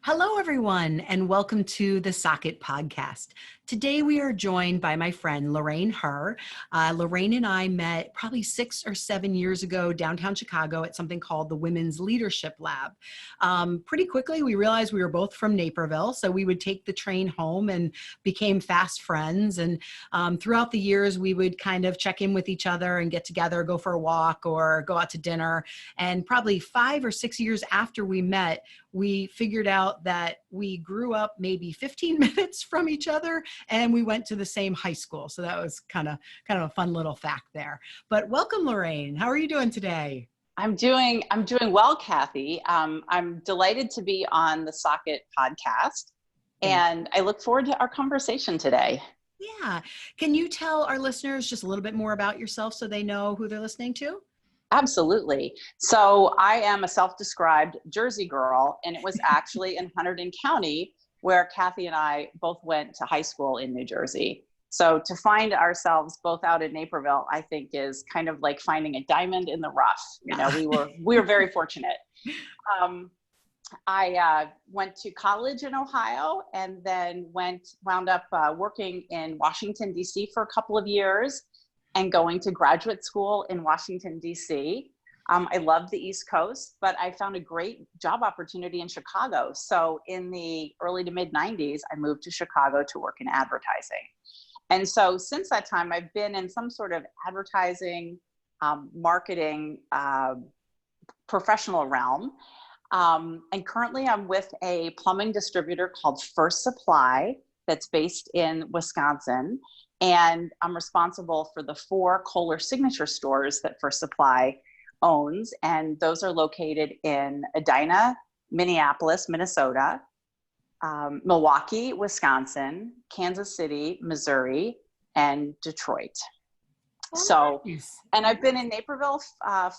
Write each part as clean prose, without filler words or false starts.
Hello, everyone, and welcome to the Socket podcast. Today, we are joined by my friend, Lorraine Herr. Lorraine and I met probably 6 or 7 years ago downtown Chicago at something called the Women's Leadership Lab. Pretty quickly, we realized we were both from Naperville, so we would take the train home and became fast friends. And throughout the years, we would kind of check in with each other and get together, go for a walk or go out to dinner. And probably 5 or 6 years after we met, we figured out that we grew up maybe 15 minutes from each other and we went to the same high school. So that was kind of a fun little fact there. But welcome, Lorraine. How are you doing today? I'm doing well, Cathy. I'm delighted to be on the Socket podcast, and I look forward to our conversation today. Yeah. Can you tell our listeners just a little bit more about yourself so they know who they're listening to? Absolutely. So I am a self-described Jersey girl, and it was actually in Hunterdon County where Cathy and I both went to high school in New Jersey. So to find ourselves both out in Naperville, I think is kind of like finding a diamond in the rough. You know, we were very fortunate. I went to college in Ohio and then wound up working in Washington, D.C. for a couple of years and going to graduate school in Washington, D.C. I loved the East Coast, but I found a great job opportunity in Chicago. So in the early to mid 90s, I moved to Chicago to work in advertising. And so since that time, I've been in some sort of advertising, marketing, professional realm. And currently I'm with a plumbing distributor called First Supply that's based in Wisconsin. And I'm responsible for the 4 Kohler signature stores that First Supply owns. And those are located in Edina, Minneapolis, Minnesota, Milwaukee, Wisconsin, Kansas City, Missouri, and Detroit. Nice. And I've been in Naperville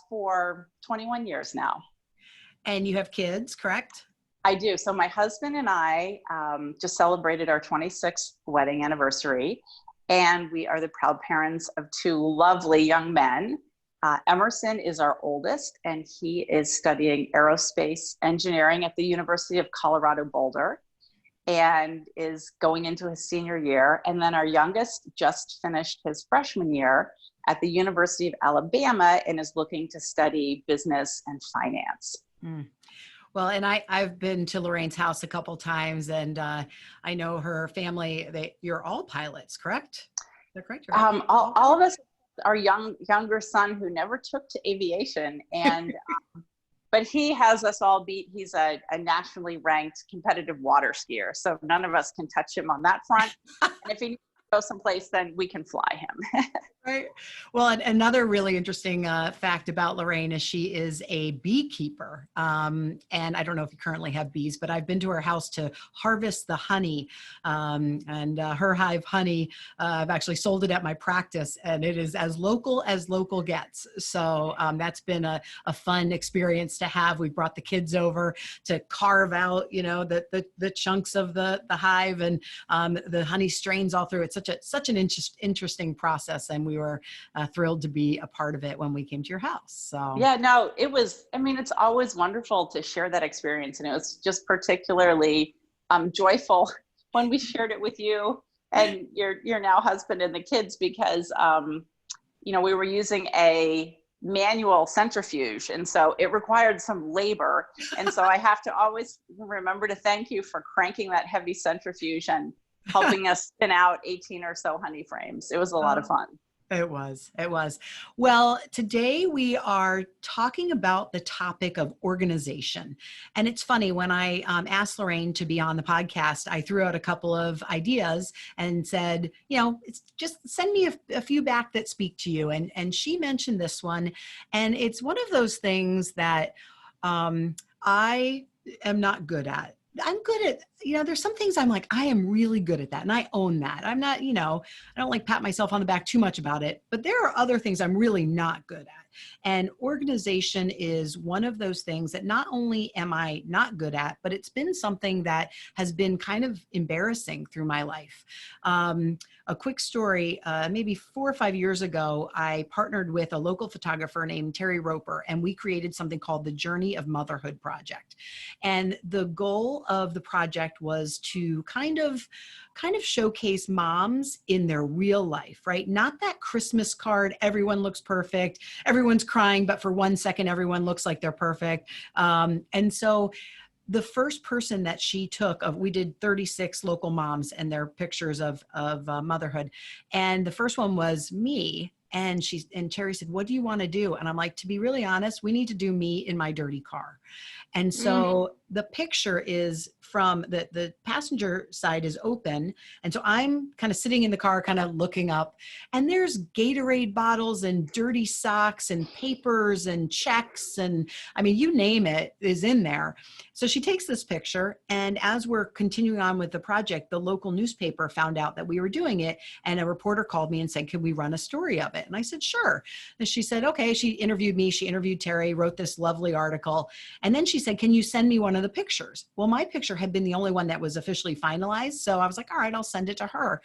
for 21 years now. And you have kids, correct? I do. So my husband and I just celebrated our 26th wedding anniversary. And we are the proud parents of 2 lovely young men. Emerson is our oldest, and he is studying aerospace engineering at the University of Colorado Boulder and is going into his senior year. And then our youngest just finished his freshman year at the University of Alabama and is looking to study business and finance. Mm. Well, and I've been to Lorraine's house a couple times, and I know her family. You're all pilots, correct? They're correct. All of us, our younger son who never took to aviation, and but he has us all beat. He's a nationally ranked competitive water skier, so none of us can touch him on that front. And if he needs to go someplace, then we can fly him. Right. Well, and another really interesting fact about Lorraine is she is a beekeeper. And I don't know if you currently have bees, but I've been to her house to harvest the honey. And her hive honey, I've actually sold it at my practice, and it is as local gets. So that's been a fun experience to have. We brought the kids over to carve out, you know, the chunks of the hive and the honey strains all through. It's such an interesting process, and we were thrilled to be a part of it when we came to your house. So yeah, no, it was, I mean, it's always wonderful to share that experience. And it was just particularly joyful when we shared it with you and your now husband and the kids, because, you know, we were using a manual centrifuge. And so it required some labor. And so I have to always remember to thank you for cranking that heavy centrifuge and helping us spin out 18 or so honey frames. It was a lot of fun. It was. Well, today we are talking about the topic of organization. And it's funny, when I asked Lorraine to be on the podcast, I threw out a couple of ideas and said, you know, it's just send me a few back that speak to you. And she mentioned this one. And it's one of those things that I am not good at. I'm good at, you know, there's some things I'm like, I am really good at that. And I own that. I'm not, you know, I don't like pat myself on the back too much about it, but there are other things I'm really not good at. And organization is one of those things that not only am I not good at, but it's been something that has been kind of embarrassing through my life. A quick story, maybe 4 or 5 years ago, I partnered with a local photographer named Terry Roper, and we created something called the Journey of Motherhood project. And the goal of the project was to kind of showcase moms in their real life, right? Not that Christmas card, everyone looks perfect, everyone's crying, but for 1 second, everyone looks like they're perfect. And so the first person that she took we did 36 local moms and their pictures of motherhood. And the first one was me. And Terry said, "What do you want to do?" And I'm like, "To be really honest, we need to do me in my dirty car." And so the picture is from the passenger side is open. And so I'm kind of sitting in the car, kind of looking up, and there's Gatorade bottles and dirty socks and papers and checks. And I mean, you name it is in there. So she takes this picture. And as we're continuing on with the project, the local newspaper found out that we were doing it. And a reporter called me and said, "Can we run a story of it?" And I said, "Sure." And she said, "Okay." She interviewed me. She interviewed Terry, wrote this lovely article. And then she said, "Can you send me one of the pictures?" Well, my picture had been the only one that was officially finalized. So I was like, all right, I'll send it to her.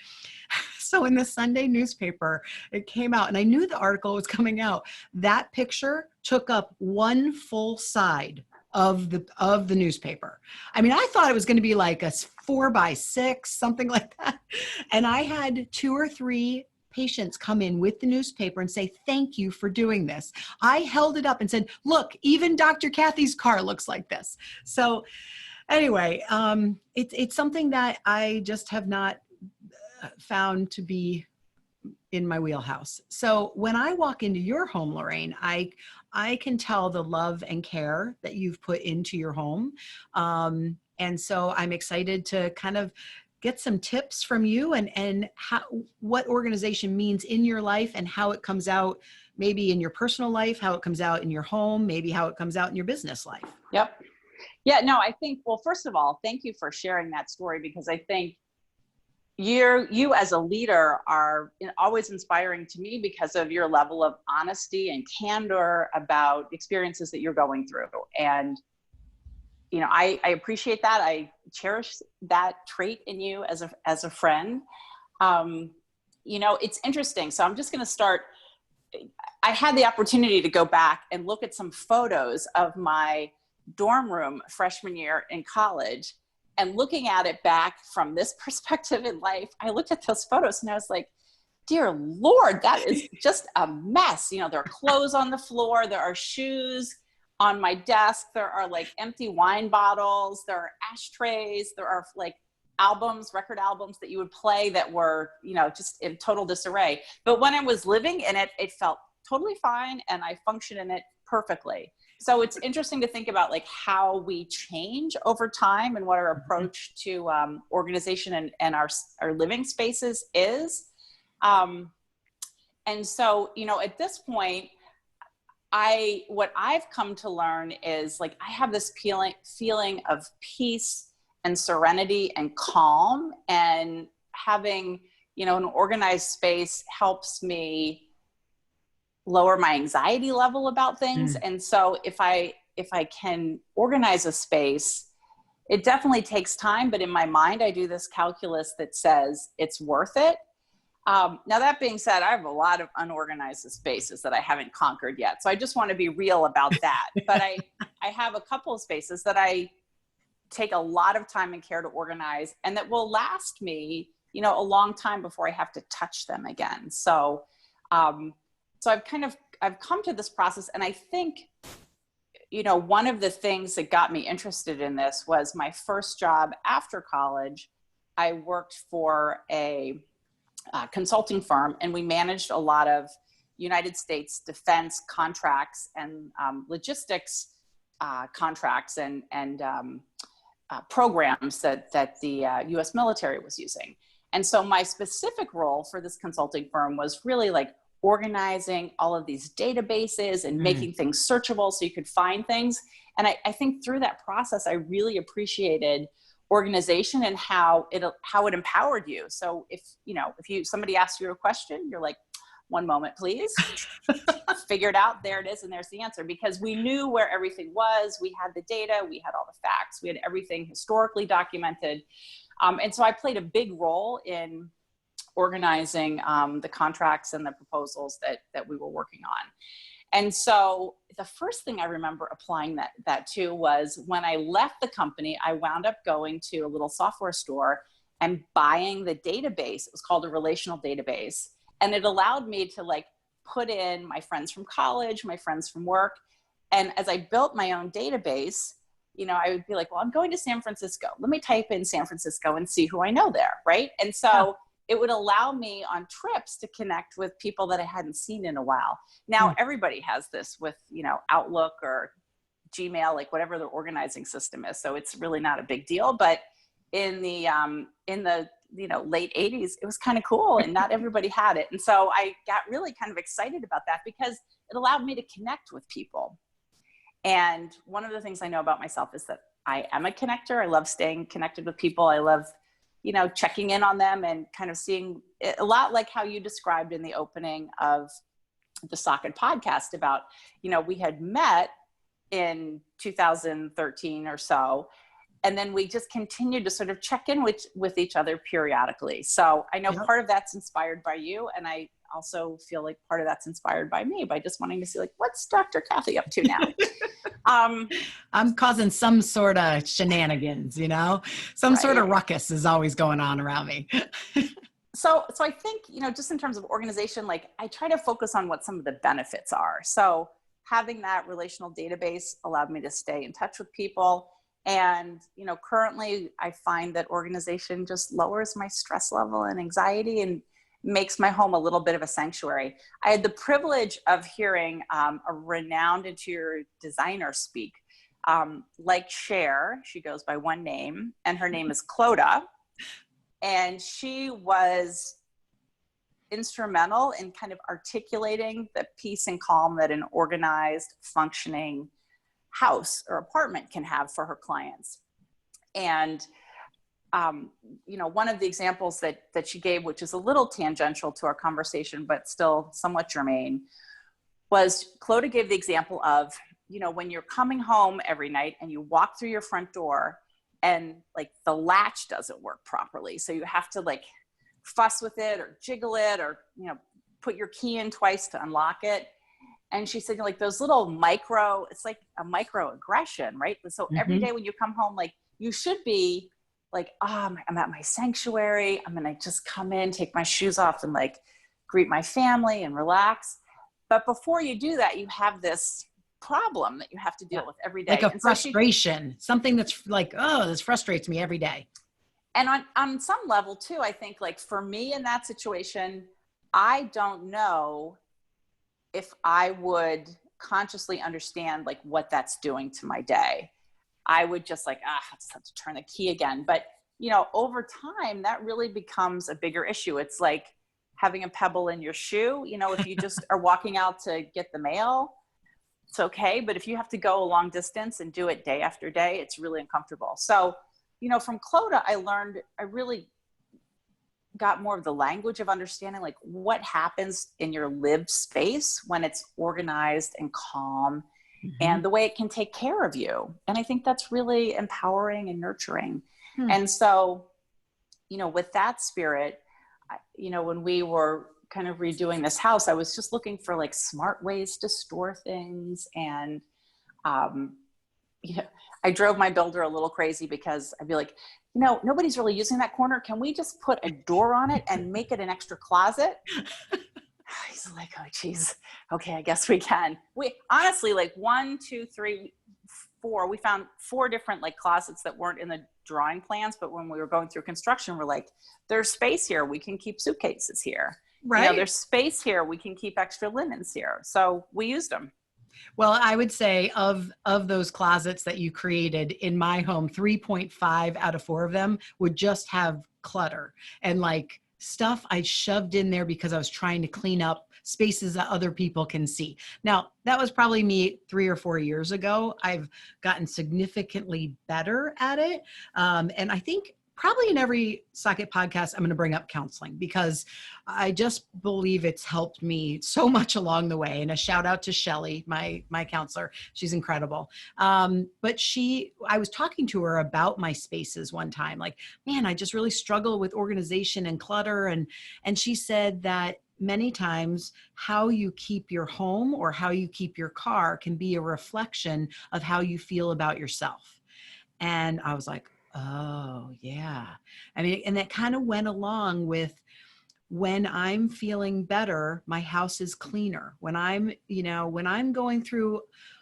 So in the Sunday newspaper, it came out, and I knew the article was coming out. That picture took up one full side of the newspaper. I mean, I thought it was going to be like a 4x6, something like that. And I had 2 or 3 patients come in with the newspaper and say, "Thank you for doing this." I held it up and said, "Look, even Dr. Cathy's car looks like this." So anyway, it's something that I just have not found to be in my wheelhouse. So when I walk into your home, Lorraine, I can tell the love and care that you've put into your home. And so I'm excited to kind of get some tips from you and what organization means in your life and how it comes out maybe in your personal life, how it comes out in your home, maybe how it comes out in your business life. Yep. Yeah, no, I think, well, first of all, thank you for sharing that story, because I think you as a leader are always inspiring to me because of your level of honesty and candor about experiences that you're going through. And, you know, I appreciate that. I cherish that trait in you as a friend. You know, it's interesting. So I'm just going to start. I had the opportunity to go back and look at some photos of my dorm room freshman year in college. And looking at it back from this perspective in life, I looked at those photos and I was like, dear Lord, that is just a mess. You know, there are clothes on the floor, there are shoes on my desk, there are like empty wine bottles, there are ashtrays, there are like albums, record albums that you would play that were, you know, just in total disarray. But when I was living in it, it felt totally fine and I functioned in it perfectly. So it's interesting to think about like how we change over time and what our approach to organization and our living spaces is. And so, you know, at this point, what I've come to learn is like, I have this feeling of peace and serenity and calm, and having, you know, an organized space helps me lower my anxiety level about things. And so if I can organize a space, it definitely takes time, but in my mind, I do this calculus that says it's worth it. Now that being said, I have a lot of unorganized spaces that I haven't conquered yet. So I just want to be real about that. But I have a couple of spaces that I take a lot of time and care to organize, and that will last me, you know, a long time before I have to touch them again. So, so I've come to this process, and I think, you know, one of the things that got me interested in this was my first job after college. I worked for a consulting firm, and we managed a lot of United States defense contracts and logistics contracts and programs that the US military was using. And so my specific role for this consulting firm was really like organizing all of these databases and making things searchable so you could find things. And I think through that process, I really appreciated organization and how it empowered you. So if somebody asks you a question, you're like, one moment, please. Figured out, there it is, and there's the answer, because we knew where everything was. We had the data, we had all the facts, we had everything historically documented. And so I played a big role in organizing the contracts and the proposals that we were working on. And so the first thing I remember applying that to was when I left the company, I wound up going to a little software store and buying the database. It was called a relational database. And it allowed me to like put in my friends from college, my friends from work. And as I built my own database, you know, I would be like, well, I'm going to San Francisco. Let me type in San Francisco and see who I know there, right? And so it would allow me on trips to connect with people that I hadn't seen in a while. Now, everybody has this with, you know, Outlook or Gmail, like whatever their organizing system is. So it's really not a big deal. But in the you know, late 80s, it was kind of cool, and not everybody had it. And so I got really kind of excited about that because it allowed me to connect with people. And one of the things I know about myself is that I am a connector. I love staying connected with people. I love, you know, checking in on them and kind of seeing it, a lot like how you described in the opening of the Socket podcast about, you know, we had met in 2013 or so, and then we just continued to sort of check in with each other periodically. So I know part of that's inspired by you, and I also feel like part of that's inspired by me, by just wanting to see like, what's Dr. Cathy up to now? I'm causing some sort of shenanigans, you know, some sort of ruckus is always going on around me. So I think, you know, just in terms of organization, like I try to focus on what some of the benefits are. So having that relational database allowed me to stay in touch with people. And, you know, currently I find that organization just lowers my stress level and anxiety and makes my home a little bit of a sanctuary. I had the privilege of hearing a renowned interior designer speak, like Cher. She goes by one name, and her name is Clodagh. And she was instrumental in kind of articulating the peace and calm that an organized, functioning house or apartment can have for her clients. And you know, one of the examples that she gave, which is a little tangential to our conversation, but still somewhat germane, was Clodagh gave the example of, you know, when you're coming home every night and you walk through your front door and like the latch doesn't work properly. So you have to like fuss with it or jiggle it or, you know, put your key in twice to unlock it. And she said, like those little it's like a microaggression, right? So every day when you come home, like you should be like, oh, I'm at my sanctuary. I'm going to just come in, take my shoes off and like greet my family and relax. But before you do that, you have this problem that you have to deal with every day. Like a frustration, something that's like, oh, this frustrates me every day. And on some level too, I think like for me in that situation, I don't know if I would consciously understand like what that's doing to my day. I would just like, I just have to turn the key again. But, you know, over time, that really becomes a bigger issue. It's like having a pebble in your shoe. You know, if you just are walking out to get the mail, it's okay. But if you have to go a long distance and do it day after day, it's really uncomfortable. So, you know, from Clodagh, I really got more of the language of understanding like what happens in your lived space when it's organized and calm. And the way it can take care of you. And I think that's really empowering and nurturing. And so, you know, with that spirit, you know, when we were kind of redoing this house, I was just looking for like smart ways to store things. And, you know, I drove my builder a little crazy because I'd be like, you know, nobody's really using that corner. Can we just put a door on it and make it an extra closet? He's like, oh, geez. Okay, I guess we can. We honestly, like 1, 2, 3, 4, we found 4 different like closets that weren't in the drawing plans. But when we were going through construction, we're like, there's space here. We can keep suitcases here. Right. You know, there's space here. We can keep extra linens here. So we used them. Well, I would say of those closets that you created in my home, 3.5 out of 4 of them would just have clutter and like stuff I shoved in there because I was trying to clean up spaces that other people can see. Now, that was probably me 3 or 4 years ago. I've gotten significantly better at it. And I think probably in every Socket podcast, I'm going to bring up counseling because I just believe it's helped me so much along the way. And a shout out to Shelly, my counselor. She's incredible. But I was talking to her about my spaces one time, like, man, I just really struggle with organization and clutter. And she said that many times how you keep your home or how you keep your car can be a reflection of how you feel about yourself. And I was like, oh, yeah. I mean, and that kind of went along with when I'm feeling better, my house is cleaner. When I'm going through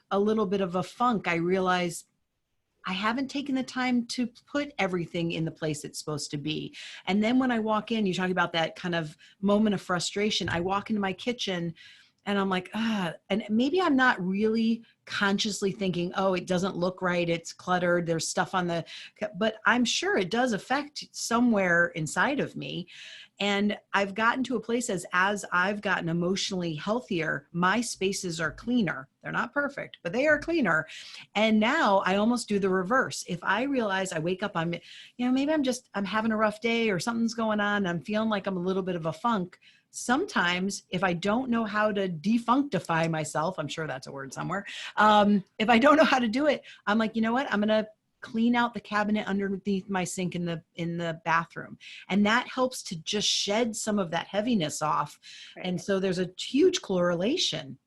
a little bit of a funk, I realize I haven't taken the time to put everything in the place it's supposed to be. And then when I walk in, you talk about that kind of moment of frustration. I walk into my kitchen and I'm like, and maybe I'm not really consciously thinking, oh, it doesn't look right. It's cluttered. There's stuff but I'm sure it does affect somewhere inside of me. And I've gotten to a place as I've gotten emotionally healthier, my spaces are cleaner. They're not perfect, but they are cleaner. And now I almost do the reverse. If I realize I wake up, maybe I'm having a rough day or something's going on. I'm feeling like I'm a little bit of a funk. Sometimes if I don't know how to defunctify myself, I'm sure that's a word somewhere. If I don't know how to do it, I'm like, you know what? I'm going to clean out the cabinet underneath my sink in the bathroom. And that helps to just shed some of that heaviness off. Right. And so there's a huge correlation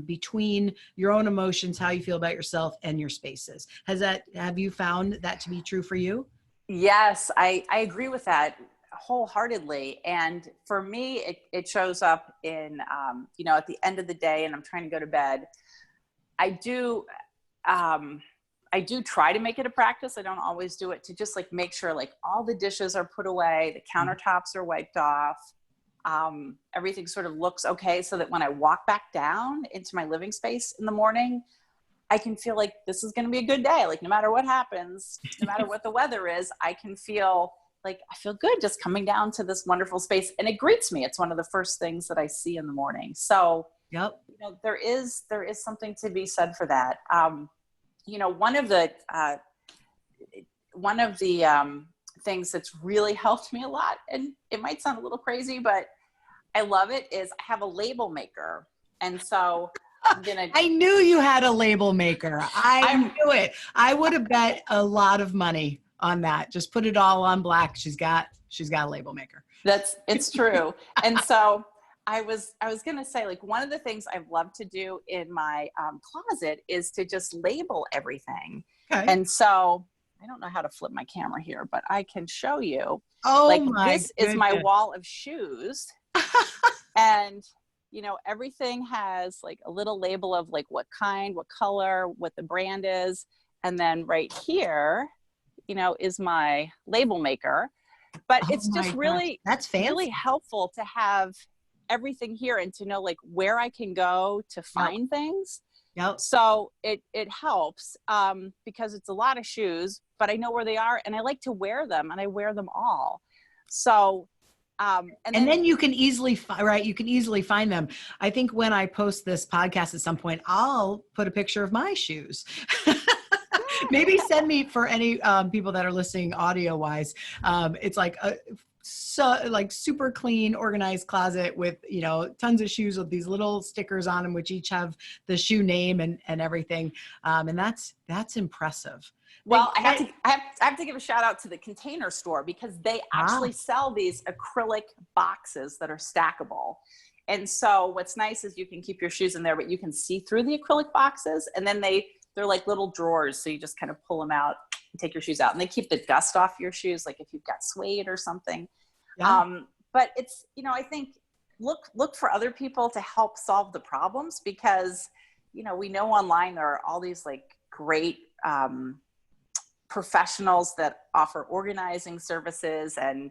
between your own emotions, how you feel about yourself, and your spaces. Have you found that to be true for you? Yes, I agree with that wholeheartedly. And for me, it shows up in, at the end of the day and I'm trying to go to bed. I do try to make it a practice. I don't always do it, to just like make sure like all the dishes are put away, the countertops are wiped off, everything sort of looks okay, so that when I walk back down into my living space in the morning, I can feel like this is going to be a good day. Like no matter what happens, no matter what the weather is, I feel good just coming down to this wonderful space, and it greets me. It's one of the first things that I see in the morning. So, yep. There is something to be said for that. One of the things that's really helped me a lot, and it might sound a little crazy, but I love it, is I have a label maker. And so I knew you had a label maker. I knew it. I would have bet a lot of money on that. Just put it all on black. She's got a label maker. It's true. And so I was going to say, like, one of the things I've loved to do in my closet is to just label everything. Okay. And so I don't know how to flip my camera here, but I can show you. Oh, like, this is my wall of shoes. And, everything has like a little label of like what kind, what color, what the brand is. And then right here, is my label maker. But it's just really, that's fancy. Really helpful to have everything here and to know like where I can go to find things. Yep. So it helps because it's a lot of shoes, but I know where they are and I like to wear them, and I wear them all. So and then you can easily find them. I think when I post this podcast at some point, I'll put a picture of my shoes. Maybe send me, for any people that are listening audio wise. It's like super clean, organized closet with, tons of shoes with these little stickers on them, which each have the shoe name and everything. And that's impressive. Well, I have to give a shout out to the Container Store, because they actually sell these acrylic boxes that are stackable. And so what's nice is you can keep your shoes in there, but you can see through the acrylic boxes, and then they're like little drawers. So you just kind of pull them out and take your shoes out, and they keep the dust off your shoes, like if you've got suede or something. Yeah. But it's, I think look for other people to help solve the problems, because, we know online there are all these like great professionals that offer organizing services and,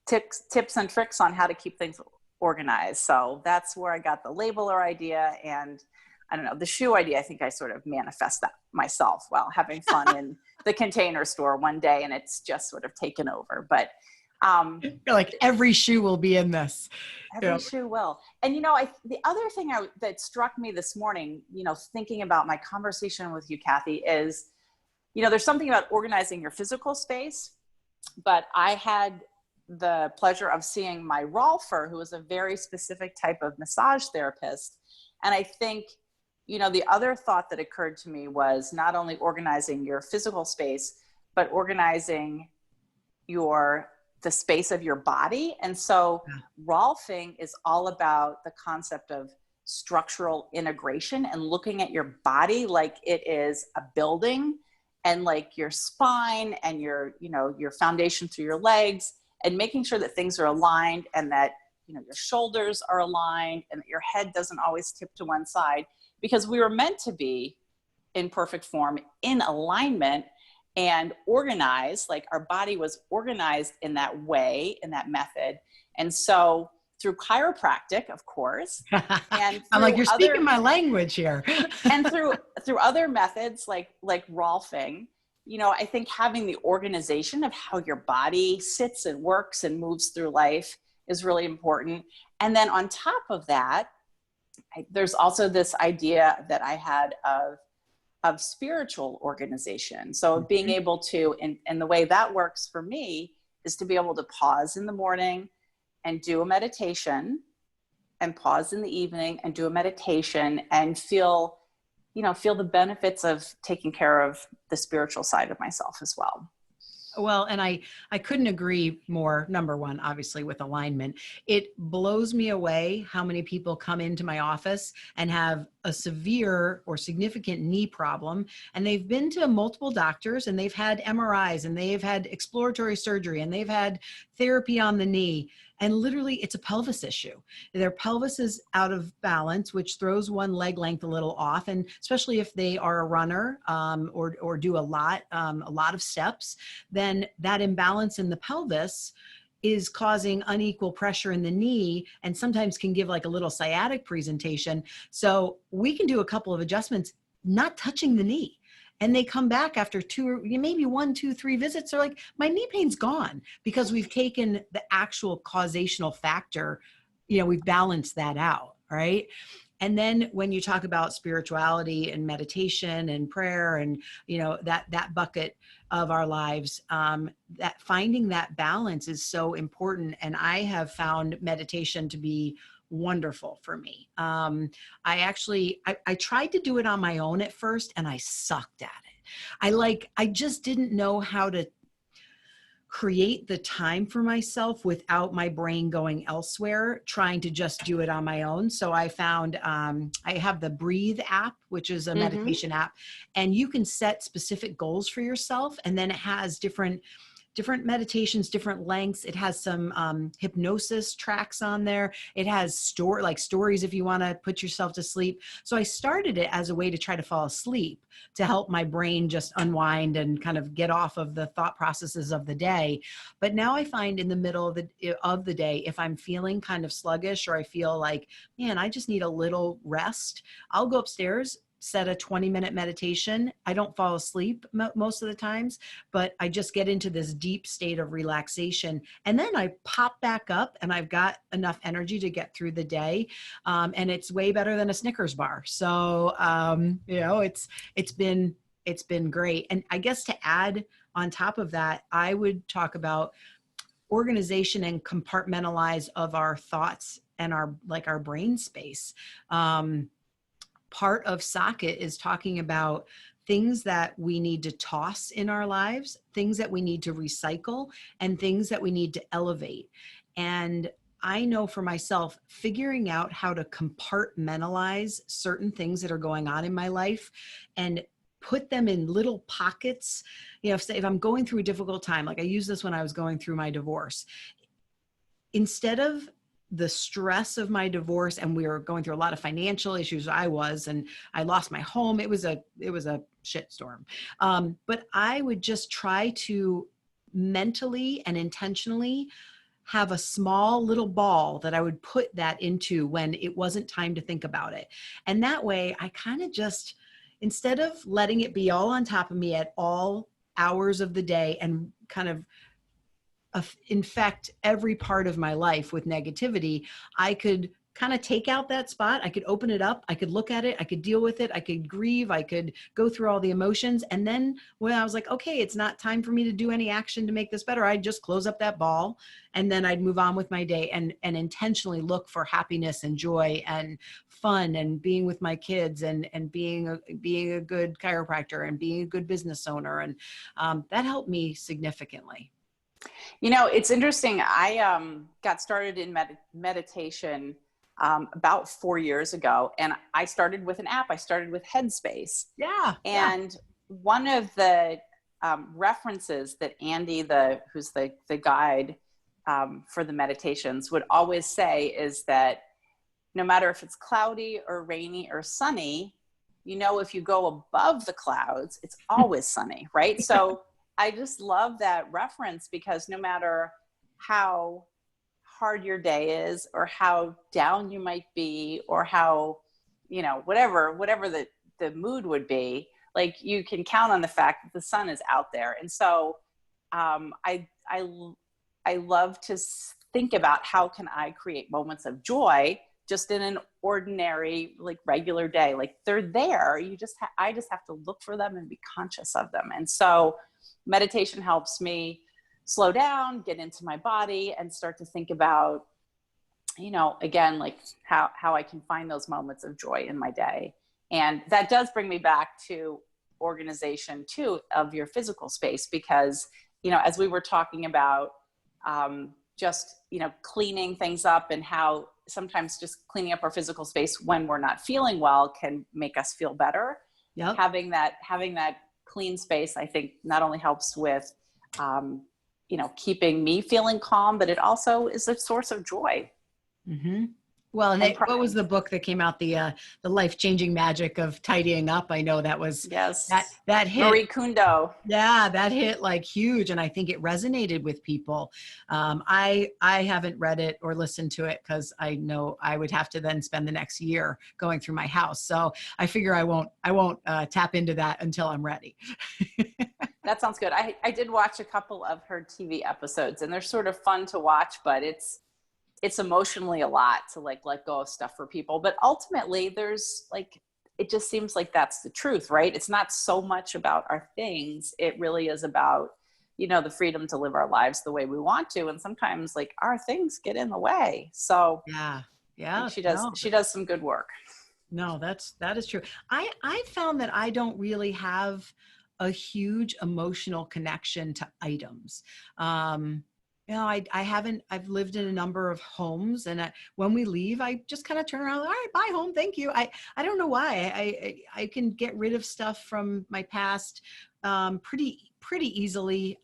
tips and tricks on how to keep things organized. So that's where I got the labeler idea. And I don't know, the shoe idea, I think I sort of manifest that myself while having fun in the Container Store one day, and it's just sort of taken over. But you're like, every shoe will be in this. Every shoe will. And, the other thing that struck me this morning, thinking about my conversation with you, Cathy, is, there's something about organizing your physical space, but I had the pleasure of seeing my Rolfer, who was a very specific type of massage therapist. And I think, the other thought that occurred to me was not only organizing your physical space, but organizing the space of your body. And so Rolfing is all about the concept of structural integration and looking at your body like it is a building, and like your spine and your foundation through your legs, and making sure that things are aligned, and that, your shoulders are aligned, and that your head doesn't always tip to one side, because we were meant to be in perfect form, in alignment, and organized. Like our body was organized in that way, in that method. And so through chiropractic, of course, and I'm like, you're speaking my language here. and through other methods like Rolfing, I think having the organization of how your body sits and works and moves through life is really important. And then on top of that, there's also this idea that I had of spiritual organization. So being able to, and the way that works for me is to be able to pause in the morning and do a meditation, and pause in the evening and do a meditation, and feel the benefits of taking care of the spiritual side of myself as well. Well, and I couldn't agree more. Number one, obviously, with alignment, it blows me away how many people come into my office and have a severe or significant knee problem, and they've been to multiple doctors, and they've had MRIs, and they've had exploratory surgery, and they've had therapy on the knee. And literally it's a pelvis issue. Their pelvis is out of balance, which throws one leg length a little off. And especially if they are a runner, or do a lot of steps, then that imbalance in the pelvis is causing unequal pressure in the knee, and sometimes can give like a little sciatic presentation. So we can do a couple of adjustments, not touching the knee. And they come back after maybe 1, 2, 3 visits. They're like, my knee pain's gone, because we've taken the actual causational factor, we've balanced that out, right? And then when you talk about spirituality and meditation and prayer and, that bucket of our lives, that finding that balance is so important. And I have found meditation to be wonderful for me. I tried to do it on my own at first, and I sucked at it. I just didn't know how to create the time for myself without my brain going elsewhere, trying to just do it on my own. So I found, I have the Breathe app, which is a meditation app, and you can set specific goals for yourself. And then it has different meditations, different lengths. It has some hypnosis tracks on there. It has stories if you want to put yourself to sleep. So I started it as a way to try to fall asleep, to help my brain just unwind and kind of get off of the thought processes of the day. But now I find in the middle of the day, if I'm feeling kind of sluggish, or I feel like, man, I just need a little rest, I'll go upstairs, set a 20-minute meditation. I don't fall asleep most of the times, but I just get into this deep state of relaxation. And then I pop back up, and I've got enough energy to get through the day. And it's way better than a Snickers bar. So, it's been great. And I guess to add on top of that, I would talk about organization and compartmentalize of our thoughts and our brain space. Part of Socket is talking about things that we need to toss in our lives, things that we need to recycle, and things that we need to elevate. And I know for myself, figuring out how to compartmentalize certain things that are going on in my life and put them in little pockets. If I'm going through a difficult time, like I used this when I was going through my divorce, instead of the stress of my divorce, and we were going through a lot of financial issues, and I lost my home. It was a shitstorm. But I would just try to mentally and intentionally have a small little ball that I would put that into when it wasn't time to think about it. And that way I kind of just, instead of letting it be all on top of me at all hours of the day and kind of infect every part of my life with negativity, I could kind of take out that spot. I could open it up. I could look at it. I could deal with it. I could grieve. I could go through all the emotions. And then when I was like, okay, it's not time for me to do any action to make this better, I'd just close up that ball and then I'd move on with my day and intentionally look for happiness and joy and fun and being with my kids and being a good chiropractor and being a good business owner. And that helped me significantly. You know, it's interesting. I got started in meditation about 4 years ago, and I started with an app. I started with Headspace. Yeah. And one of the references that Andy, who's the guide for the meditations, would always say is that no matter if it's cloudy or rainy or sunny, you know, if you go above the clouds, it's always sunny, right? So I just love that reference, because no matter how hard your day is or how down you might be or how, you know, whatever the mood would be, like, you can count on the fact that the sun is out there. And so I love to think about how can I create moments of joy just in an ordinary, like, regular day. Like, they're there. I just have to look for them and be conscious of them. And so meditation helps me slow down, get into my body, and start to think about, you know, again, like how I can find those moments of joy in my day. And that does bring me back to organization too, of your physical space, because, you know, as we were talking about just, you know, cleaning things up, and how sometimes just cleaning up our physical space when we're not feeling well can make us feel better. Yep. Having that clean space, I think, not only helps with, you know, keeping me feeling calm, but it also is a source of joy. Mm-hmm. Well, and what was the book that came out, the life-changing magic of tidying up? I know that was, yes, that hit. Marie Kondo. Yeah, that hit like huge. And I think it resonated with people. I haven't read it or listened to it because I know I would have to then spend the next year going through my house. So I figure I won't tap into that until I'm ready. That sounds good. I did watch a couple of her TV episodes, and they're sort of fun to watch, but it's emotionally a lot to, like, let go of stuff for people. But ultimately, there's, like, it just seems like that's the truth, right? It's not so much about our things. It really is about, you know, the freedom to live our lives the way we want to. And sometimes, like, our things get in the way. So yeah, she does some good work. No, that is true. I found that I don't really have a huge emotional connection to items. You know, I've lived in a number of homes, and when we leave, I just kind of turn around, all right, bye home. Thank you. I don't know why I can get rid of stuff from my past, pretty easily.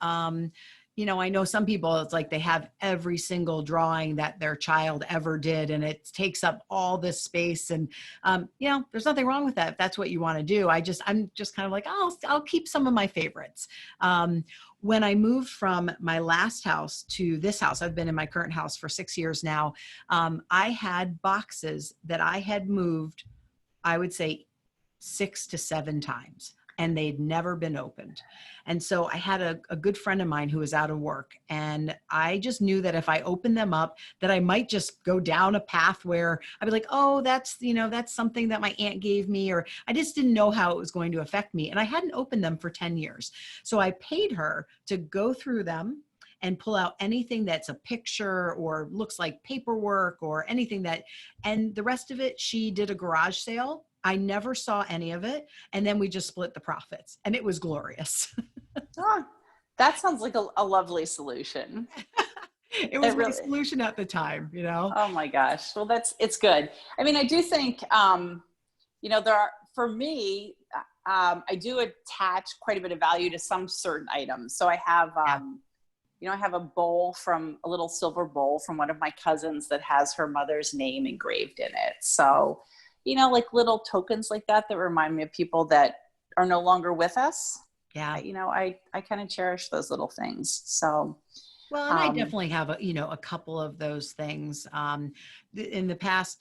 You know, I know some people, it's like they have every single drawing that their child ever did, and it takes up all this space. And, you know, there's nothing wrong with that if that's what you want to do. I'm just kind of like, oh, I'll keep some of my favorites. When I moved from my last house to this house, I've been in my current house for 6 years now. I had boxes that I had moved, I would say 6 to 7 times, and they'd never been opened. And so I had a good friend of mine who was out of work, and I just knew that if I opened them up, that I might just go down a path where I'd be like, oh, that's something that my aunt gave me, or I just didn't know how it was going to affect me. And I hadn't opened them for 10 years. So I paid her to go through them and pull out anything that's a picture or looks like paperwork or anything and the rest of it, she did a garage sale. I never saw any of it. And then we just split the profits, and it was glorious. Oh, that sounds like a lovely solution. It was my solution at the time, you know? Oh my gosh. Well, it's good. I mean, I do think, you know, for me, I do attach quite a bit of value to some certain items. So I have, you know, I have a little silver bowl from one of my cousins that has her mother's name engraved in it. So, you know, like little tokens like that remind me of people that are no longer with us. Yeah. You know, I kind of cherish those little things. So, well, and I definitely have a couple of those things. In the past,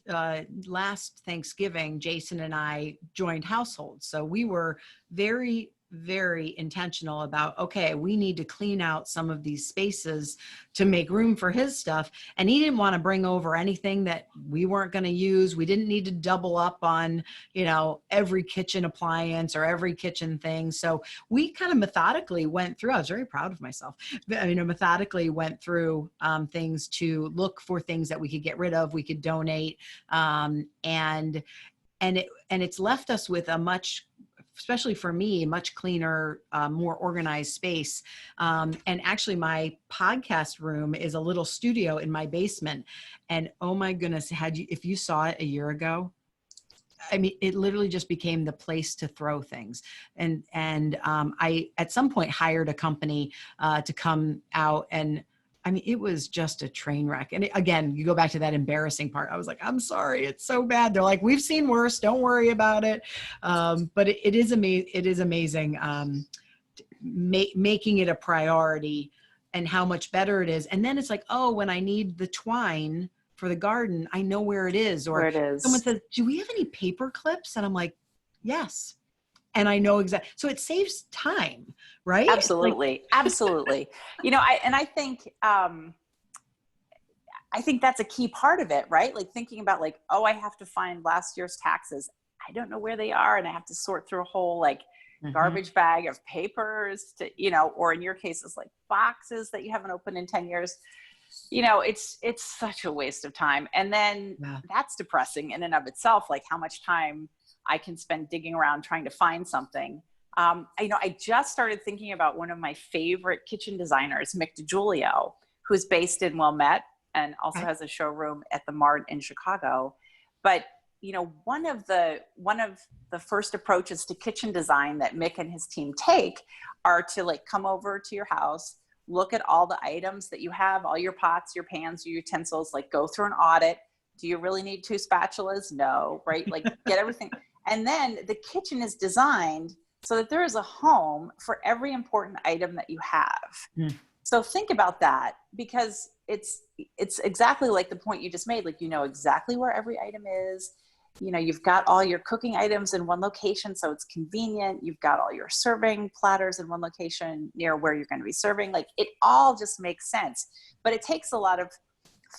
last Thanksgiving, Jason and I joined households. So we were very, very intentional about, okay, we need to clean out some of these spaces to make room for his stuff. And he didn't want to bring over anything that we weren't going to use. We didn't need to double up on, every kitchen appliance or every kitchen thing. So we kind of methodically went through, I was very proud of myself, methodically went through things to look for things that we could get rid of, we could donate. And it's left us with a much, especially for me, much cleaner, more organized space. And actually my podcast room is a little studio in my basement. And oh my goodness, if you saw it a year ago, I mean, it literally just became the place to throw things. And I, at some point, hired a company to come out, and I mean, it was just a train wreck. And again, you go back to that embarrassing part. I was like, I'm sorry, it's so bad. They're like, we've seen worse. Don't worry about it. But it is amazing. It is amazing making it a priority and how much better it is. And then it's like, oh, when I need the twine for the garden, I know where it is. Or Where it is. someone says, do we have any paper clips? And I'm like, yes. And I know exactly. So it saves time, right? Absolutely. Absolutely. I think that's a key part of it, right? Like thinking about like, oh, I have to find last year's taxes. I don't know where they are. And I have to sort through a whole garbage bag of papers to, or in your case, it's like boxes that you haven't opened in 10 years. It's such a waste of time. And then that's depressing in and of itself, like how much time I can spend digging around trying to find something. I just started thinking about one of my favorite kitchen designers, Mick DiGiulio, who's based in Wilmette and also has a showroom at the Mart in Chicago. But, one of the first approaches to kitchen design that Mick and his team take are to come over to your house, look at all the items that you have, all your pots, your pans, your utensils, go through an audit. Do you really need 2 spatulas? No, right? Get everything. And then the kitchen is designed so that there is a home for every important item that you have. So think about that, because it's exactly like the point you just made. You know exactly where every item is. You've got all your cooking items in one location, so it's convenient. You've got all your serving platters in one location near where you're going to be serving. It all just makes sense, but it takes a lot of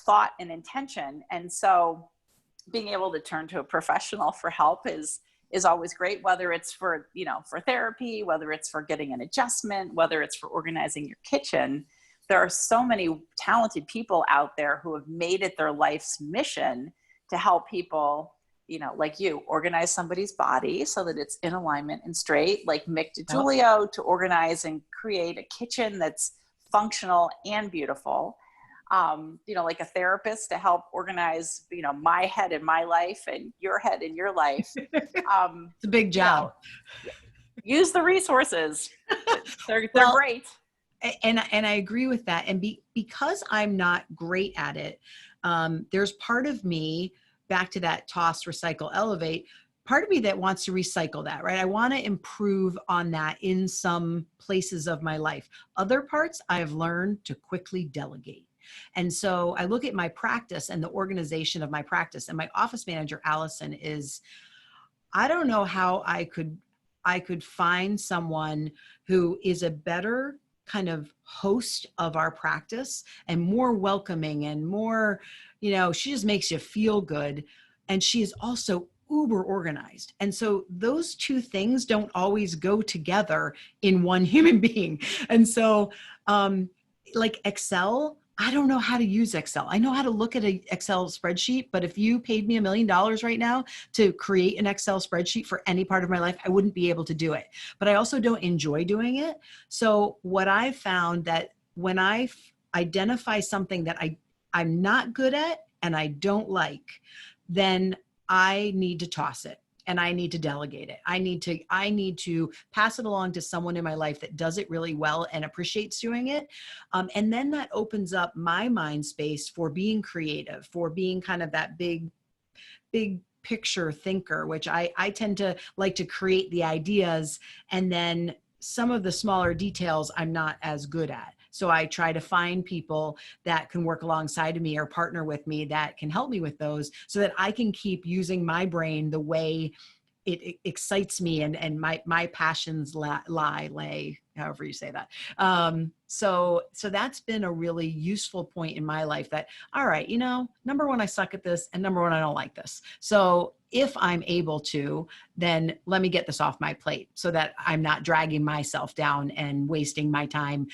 thought and intention. And so being able to turn to a professional for help is always great, whether it's for therapy, whether it's for getting an adjustment, whether it's for organizing your kitchen. There are so many talented people out there who have made it their life's mission to help people, like you, organize somebody's body so that it's in alignment and straight, like Mick DiGiulio, to organize and create a kitchen that's functional and beautiful. Like a therapist to help organize, my head in my life and your head in your life. It's a big job. Use the resources. They're great. And I agree with that. And because I'm not great at it, there's part of me, back to that toss, recycle, elevate, part of me that wants to recycle that, right? I want to improve on that in some places of my life. Other parts I've learned to quickly delegate. And so I look at my practice and the organization of my practice, and my office manager, Allison, I don't know how I could find someone who is a better kind of host of our practice and more welcoming and more, she just makes you feel good. And she is also uber organized. And so those two things don't always go together in one human being. And so Excel, I don't know how to use Excel. I know how to look at an Excel spreadsheet, but if you paid me $1 million right now to create an Excel spreadsheet for any part of my life, I wouldn't be able to do it. But I also don't enjoy doing it. So what I found that when I identify something that I'm not good at and I don't like, then I need to toss it. And I need to delegate it. I need to pass it along to someone in my life that does it really well and appreciates doing it. And then that opens up my mind space for being creative, for being kind of that big picture thinker, which I tend to like to create the ideas. And then some of the smaller details I'm not as good at. So I try to find people that can work alongside of me or partner with me that can help me with those so that I can keep using my brain the way it excites me, and my passions lay, however you say that. So that's been a really useful point in my life that, all right, number one, I suck at this, and number one, I don't like this. So if I'm able to, then let me get this off my plate so that I'm not dragging myself down and wasting my time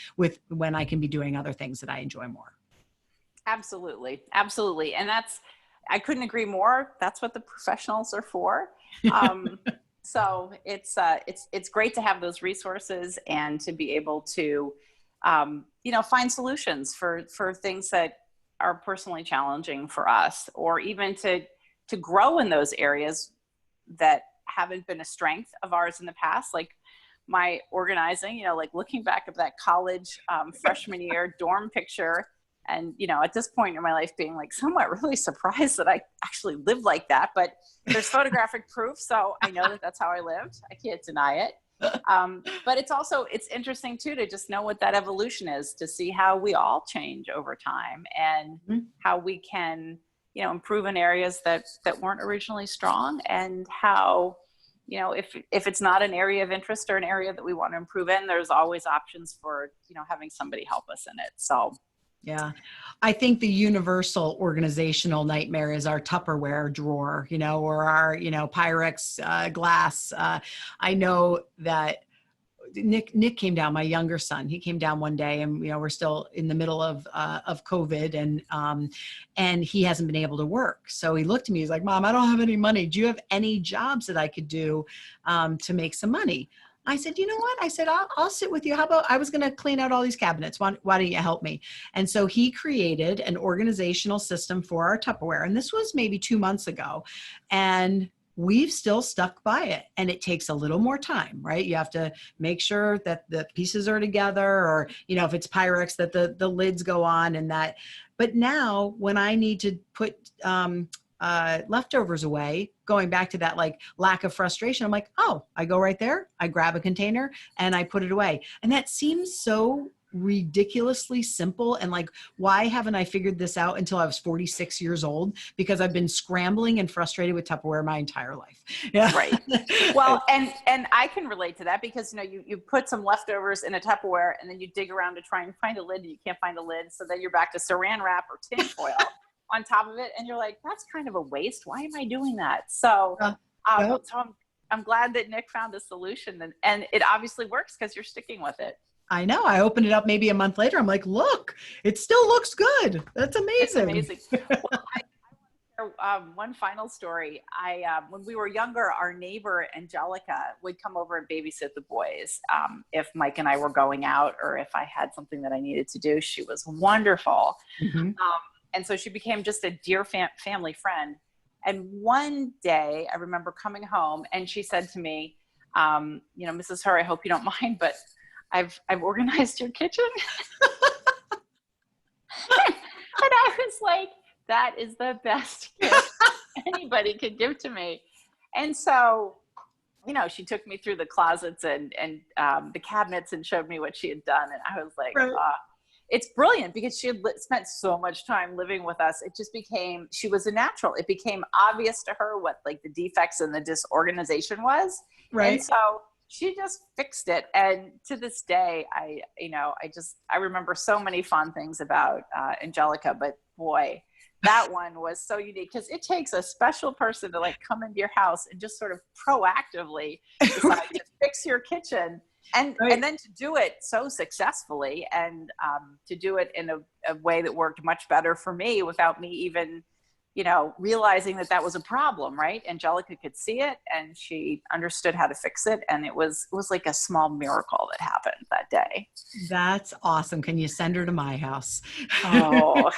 when I can be doing other things that I enjoy more. Absolutely. Absolutely. And I couldn't agree more. That's what the professionals are for. So it's great to have those resources and to be able to, find solutions for things that are personally challenging for us, or even to grow in those areas that haven't been a strength of ours in the past. Like my organizing, like looking back at that college freshman year dorm picture. And, at this point in my life being like somewhat really surprised that I actually lived like that, but there's photographic proof. So I know that that's how I lived. I can't deny it. But it's interesting too, to just know what that evolution is, to see how we all change over time, and how we can, improve in areas that weren't originally strong, and how, if it's not an area of interest or an area that we want to improve in, there's always options for, having somebody help us in it. So. Yeah. I think the universal organizational nightmare is our Tupperware drawer, or our, Pyrex glass. I know that Nick came down, my younger son. He came down one day, and we're still in the middle of COVID, and he hasn't been able to work. So he looked at me. He's like, "Mom, I don't have any money. Do you have any jobs that I could do to make some money?" I said, "You know what?" I said, I'll sit with you. How about, I was going to clean out all these cabinets. Why don't you help me? And so he created an organizational system for our Tupperware. And this was maybe 2 months ago. And we've still stuck by it. And it takes a little more time, right? You have to make sure that the pieces are together, or, if it's Pyrex, that the lids go on and that. But now when I need to put leftovers away, going back to that like lack of frustration, I'm like, oh, I go right there, I grab a container and I put it away. And that seems so ridiculously simple. And like, why haven't I figured this out until I was 46 years old? Because I've been scrambling and frustrated with Tupperware my entire life. Yeah. Right. Well, and I can relate to that, because, you put some leftovers in a Tupperware, and then you dig around to try and find a lid, and you can't find a lid. So then you're back to saran wrap or tin foil on top of it. And you're like, that's kind of a waste. Why am I doing that? So, I'm glad that Nick found a solution, and it obviously works because you're sticking with it. I know. I opened it up maybe a month later. I'm like, look, it still looks good. That's amazing. It's amazing. Well, I want to share one final story. When we were younger, our neighbor Angelica would come over and babysit the boys. If Mike and I were going out, or if I had something that I needed to do. She was wonderful. Mm-hmm. And so she became just a dear family friend. And one day I remember coming home, and she said to me, "Mrs. Herr, I hope you don't mind, but I've organized your kitchen." And I was like, that is the best gift anybody could give to me. And so, she took me through the closets and the cabinets and showed me what she had done. And I was like, right. It's brilliant, because she had spent so much time living with us. It just became, she was a natural. It became obvious to her what like the defects and the disorganization was. Right. And so she just fixed it. And to this day, I remember so many fun things about Angelica, but boy, that one was so unique, because it takes a special person to like come into your house and just sort of proactively decide to fix your kitchen. And then to do it so successfully, and to do it in a way that worked much better for me without me even, realizing that was a problem, right? Angelica could see it, and she understood how to fix it. And it was like a small miracle that happened that day. That's awesome. Can you send her to my house? Oh,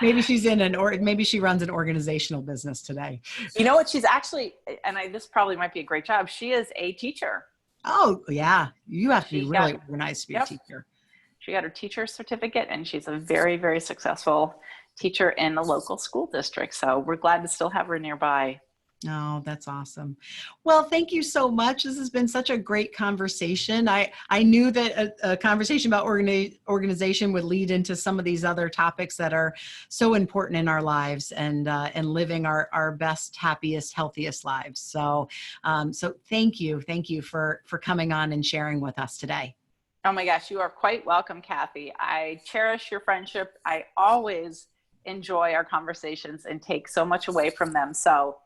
maybe she's maybe she runs an organizational business today. You know what? She's actually, and this probably might be a great job. She is a teacher. Oh yeah. You have to be really organized to be a teacher. She got her teacher certificate, and she's a very, very successful teacher in the local school district. So we're glad to still have her nearby. Oh, that's awesome. Well, thank you so much. This has been such a great conversation. I knew that a conversation about organization would lead into some of these other topics that are so important in our lives and living our best, happiest, healthiest lives. So thank you. Thank you for coming on and sharing with us today. Oh my gosh, you are quite welcome, Cathy. I cherish your friendship. I always enjoy our conversations and take so much away from them. So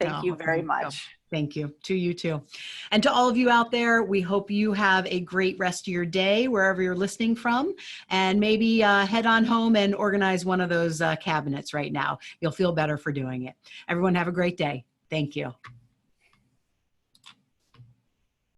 thank you Oh, very thank you. much. Thank you. To you too. And to all of you out there, we hope you have a great rest of your day wherever you're listening from. And maybe head on home and organize one of those cabinets right now. You'll feel better for doing it. Everyone have a great day. Thank you.